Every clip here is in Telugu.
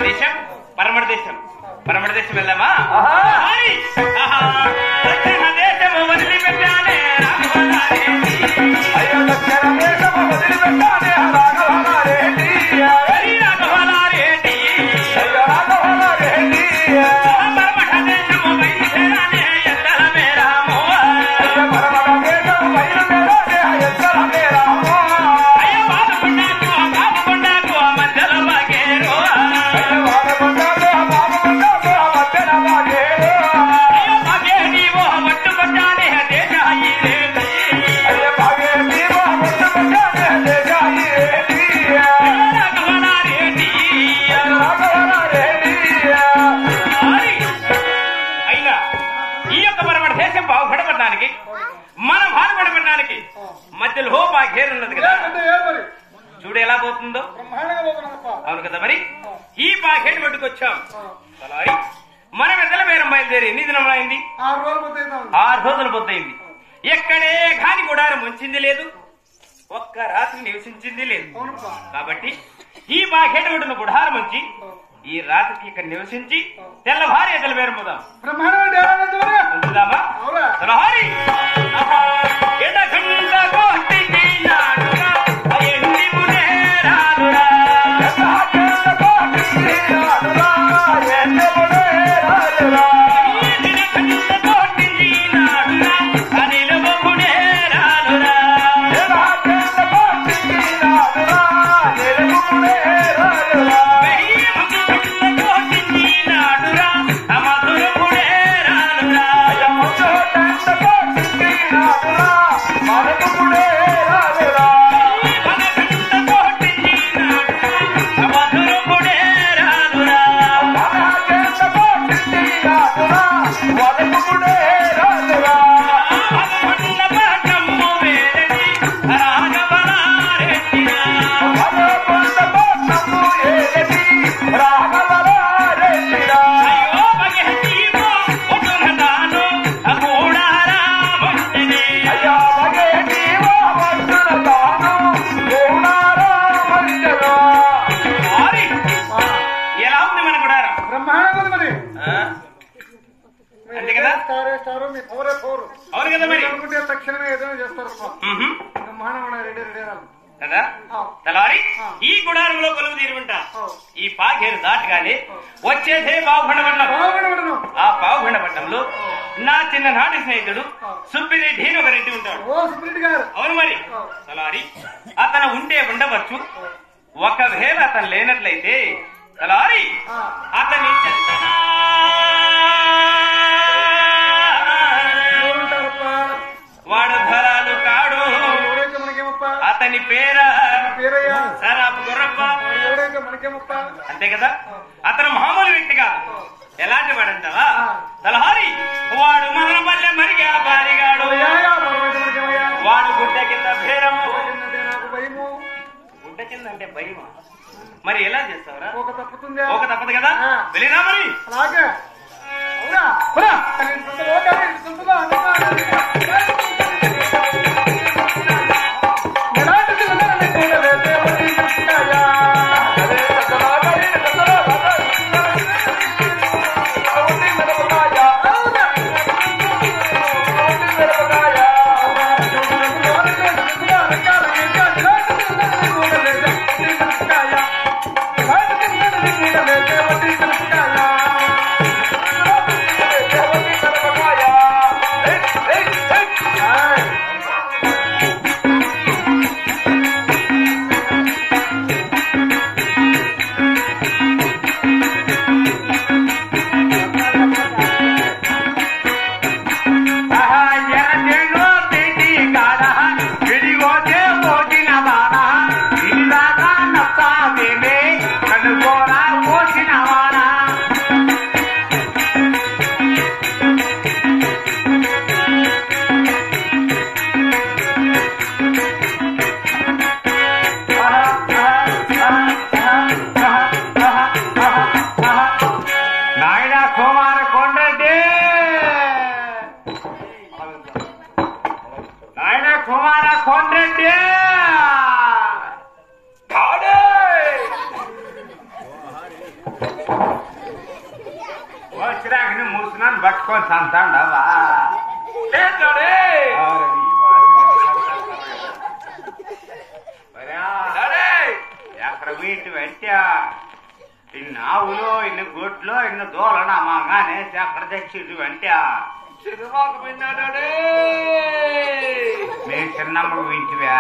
దేశం పరమడ దేశం. పరమడ దేశం వెళ్దామా? దక్షిణ దేశము వదిలిపెట్టానే రాఘవనారెడ్డి. అయ్యో దక్షిణ దేశము వదిలిపెట్టానే రాఘవనారెడ్డి. రాఘవనారెడ్డి అయ్యో రాఘవనారెడ్డి. పరమడ దేశము బయలుదేరానే ఎత్తల మేరామో. పరమడ దేశము బయలుదేరానే ఎత్తల మేరామో. అయ్యో బాధపడ్డాకు బాబుకుండాకు మధ్యలో బాగేరో. అయ్యో బాధపడ్డాకు బాబుకుండాకు మధ్యల బాగేరో. అయ్యో బాగే నీవో పట్టుకొచ్చానే దేశాయి రేడి. అయ్యో బాగే నీవో పట్టుకొచ్చానే దేశాయి రేడి. రాఘవనారెడ్డి రాఘవనారెడ్డి. అయినా ఈ యొక్క పరమడ దేశం బాగుపడబడడానికి మనం బాధపడబడడానికి మధ్యలో బాగేరున్నది కదా. చూడు ఎలా పోతుందో. అవును కదా. మరి ఈ బాగేటు పట్టుకొచ్చాం. అలాగే మనం ఎద్దల బేరం బయలుదేరి ఎన్ని దినములైంది? 6 రోజులు పొద్దయింది. ఎక్కడే కాని గుడారం ఉంచింది లేదు, ఒక్క రాత్రి నివసించింది లేదు. కాబట్టి ఈ బాగేట ఒడ్డున గుడారం ఉంచి ఈ రాత్రికి ఇక్కడ నివసించి తెల్లవారి ఎద్దల బేరం పోదాం. ఉంచుదామా? తెల్లవారి ఎడగంట కోటికి నాడుగా ఎండి మునేరాలురా. అంతే కదా. అవును కదా. మరి తక్షణమే ఏదైనా చేస్తారు కదా. తెల్లవారి ఈ గుడారంలో కొలువు తీరుంటా. ఈ పాగేరు దాటగానే వచ్చేదే పావుగండపట్నం. ఆ పావుగండపట్నంలో నా చిన్ననాటి స్నేహితుడు సుబ్బిరెడ్డి అని ఒక రెడ్డి ఉంటాడు. అవును మరి. తెల్లవారి అతను ఉంటే ఉండవచ్చు, ఒకవేళ అతను లేనట్లయితే తెల్లవారి అతని వాడు ధరాలు కాడు. అతని పేర సరాపు గుర్రప్ప. అంతే కదా. అతను మామూలు వ్యక్తిగా ఎలాంటి వాడంటావా? తలహారి వాడు మదనపల్లె మరిగా భారీగాడు. వాడు గుడ్డ కింద భేరము. గుడ్డ కింద అంటే భయమా? మరి ఎలా చేస్తావురా? ఒక తప్పదు కదా. వెళ్ళిరా మరి. Hey! వచ్చిరాకని మూసినాను పట్టుకొని సంతాండవా ఎక్కడ వీటి వెంటా ఇన్ని ఆవులు ఇన్ని గొడ్లు ఇన్ని దూలను అమ్మగానే ఎక్కడ తెచ్చి వెంటా సినిమాకు విన్నాడే మేము చిన్నమ్మకు వింటివా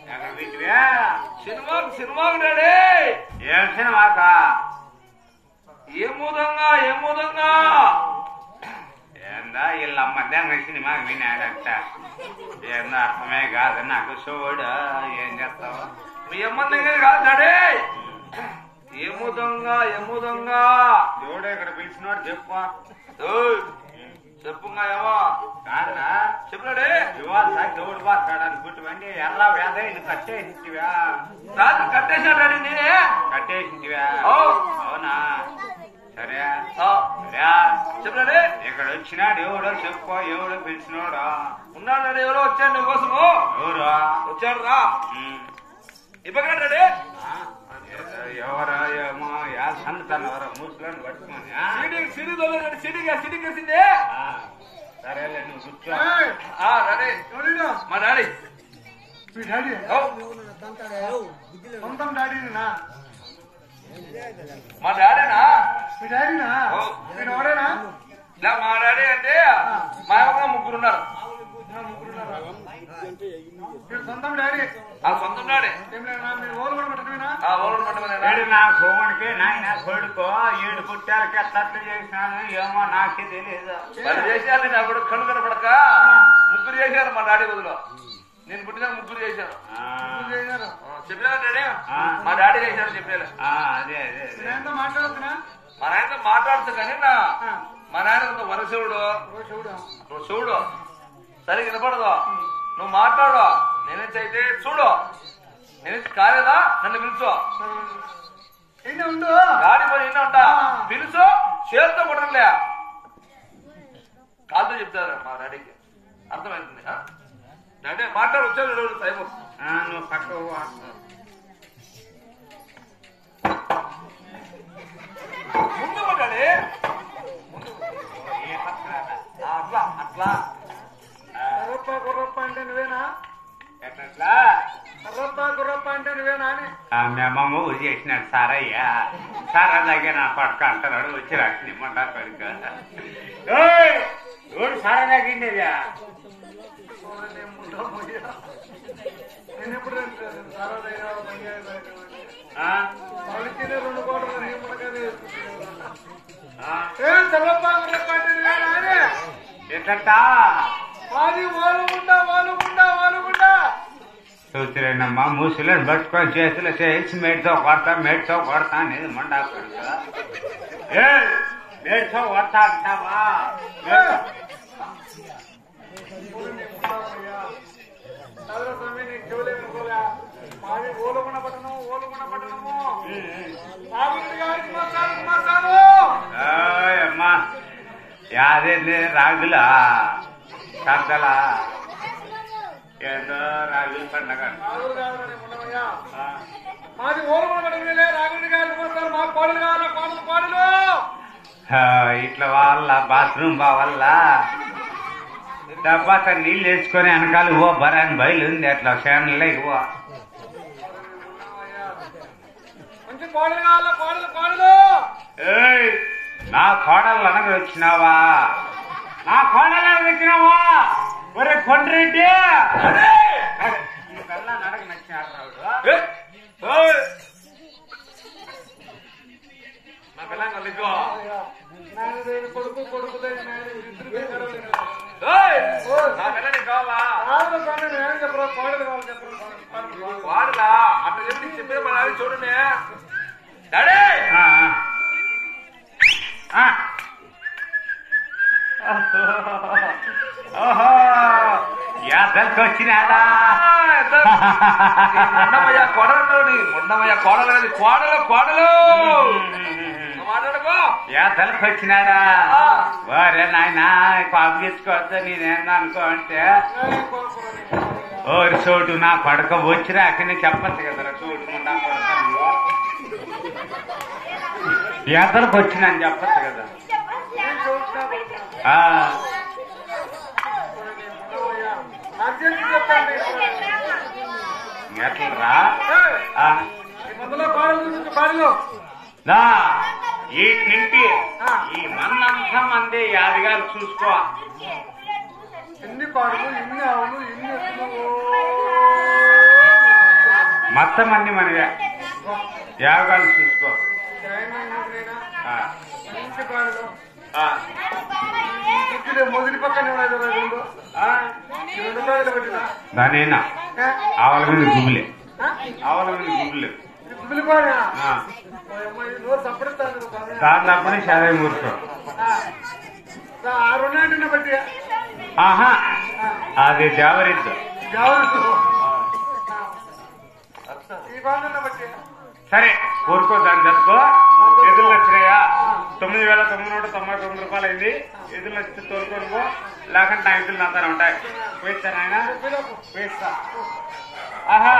ఎక్కడ వింటివా సినిమాకు డాడే ఏం సినిమాక ఏముదంగా ఏందా వీళ్ళ మధ్యాహ్నం సినిమాకి వినాడంట ఏందో అర్థమే కాదు నాకు చూడు ఏం చేస్తావు మీ అమ్మ దగ్గర కాదు డాడే ఏముదంగా చూడు ఇక్కడ పిలిచినోడు చెప్పు చెప్పుగా ఏమో కాదురా చెప్పాడే ఇవాళ దేవుడు పోతాడు అనుకుంటువండి ఎర్ర వేద ఇది కట్టేసింటివా రాత్రి కట్టేశాడు నేనే కట్టేసింటివా అవునా సరే చెప్పాడే ఇక్కడ వచ్చినాడు ఎవడో చెప్పు ఎవడో పిలిచినోడు ఉన్నాడు ఎవరో వచ్చాడు నీ కోసము ఎవరు వచ్చాడు రా ఇవ్వగలడే ఎవరో ఏమో సంతాను ఎవరో ముసలాన్ని పట్టుకొని సిడీ వేసిందే సరేలే నువ్వు కూర్చో మా డాడీ మీ డాడీ సొంతం డాడీనా మా డాడీనా మీ డాడీనా మీరు ఎవడేనా ఇలా మా డాడీ అంటే మా అమ్మ ముగ్గురు ఉన్నారు మీరు సొంతం డాడీ ఆ సొంతం డాడీ ఏం లేదా మీరు ఓలు కూడా పట్టడమేనా ఆ ఓళ్ళు పట్టమని నా సోమనికి నాయన కొడుకో 7 పుట్టాలకి ఎట్లా చేసినాను ఏమో నాకే తెలియదు మరి చేశారు నా కూడా కళ్ళు కనపడక ముగ్గురు చేశారు మా డాడీ బదులు నేను పుట్టిన ముగ్గురు చేశారు చెప్పినా డాడీ మా డాడీ చేశారు చెప్పారు అదే నేనంతా మాట్లాడుతున్నా మా నాయనతో మాట్లాడుతూ కానీ మా నాయన వరశివుడు చూడు సరిగ్గా వినపడదు నువ్వు మాట్లాడు నేనైతే చూడు నేను కాలేదా నన్ను పిలుచు ఉండు గాడి పోయి ఇన్న ఉంటా పిలుచు చేతితో కొట్టలే కాలుతో చెప్తారు మా డాడీకి అర్థమవుతుంది డాడీ మాట్లాడు వచ్చాడు టైం నువ్వు పక్క ముందు డాడీ అట్లా అట్లా గుర్రప్ప అంటే నువ్వేనా ఎట్లా గుర్రప్ప అంటే నువ్వేనా అని మేమమ్మ ఊరు చేసినాడు సారయ్యా సారా దగ్గర నా పడక అంటున్నాడు వచ్చి రాసి నిమ్మంటా కొడుకు ఎవడు సారా తగ్గిండేదా నేను ఎప్పుడు వాళ్ళకి 2 కోట్లు నీ మునకది చల్లప్ప గుర్రప్ప అంటే నువ్వేనా అని ఎట్లా అది వాలుగుండా చూసిరేనమ్మా మూసులను పట్టుకొని చేతులు చేసి మేడితో కొడతా అనేది మండా కొడుకు మేడితో కొడతా అంటావా మాది ఓలుగుణ పట్టణము అమ్మా యాదేంది రాగులా సద్దలా ఏదో రాగులు పండగ మాది ఓలుగుణ పట్టణమే రాగుడి గారు మా కోడలు కావాలా కోడలు ఇట్లా వాళ్ళ బాత్రూమ్ వల్ల డబ్బాత నీళ్ళు వేసుకొని వెనకాల ఓ బరాని బయలు ఉంది అట్లా ఫ్యాన్లే ఇవ్వ మంచి కోడలు కావాలా కోడలు నా కోడలు అనగా వచ్చినావా ఒరే కొండ్రెడ్డి ఈ పిల్ల నడక నచ్చినాడు రావుడు నా పిల్లలు కలిగో కొడుకు నా పిల్లని కావాలా చెప్పరా కోడలు కావాలి చెప్పరా వాడలా అట్లా చెప్పి చెప్పే మా డాడీ చూడండి డాడీ ఓహో యాదల్కి వచ్చినాడా ఉండమయ్యా కోడలు ఉండమయ్యా కోడలు కోడలు మాట్లాడుకో యాదల్కి వచ్చినాడా వారే నాయన పాపు తీసుకోవద్దు నేనేందా అనుకో అంటే ఓరి చోటు నా కొడక వచ్చిరా అక్కడనే చెప్పచ్చు కదరా చోటు నా కొడక ఎదరికి వచ్చిందని చెప్పచ్చు కదా. ఎట్లరా ఈ తింటి ఈ మన్నంతా మంది యాదిగారు చూసుకో. ఎన్ని పాడులు ఎన్ని ఆవులు ఎన్ని మొత్తం అన్ని మనవే యాగాలు చూసుకో. మొదటి పక్కన దానేనా ఆవల మీద గుబులే, ఆవల మీద గుబులే దాంట్లో శాదే మూర్తో. బట్టి ఆహా అది దేవరిద్దు సరే ఊరుకో. దాన్ని తెచ్చుకో. ఎదురు వచ్చినాయా 9,999 రూపాయలు అయింది. ఎదురు వచ్చి తోలుకోనుకో, లేకుంటే నా ఎదురు అంతా ఉంటాయి. పోయిస్తాను ఆయన పోయిస్తా. ఆహా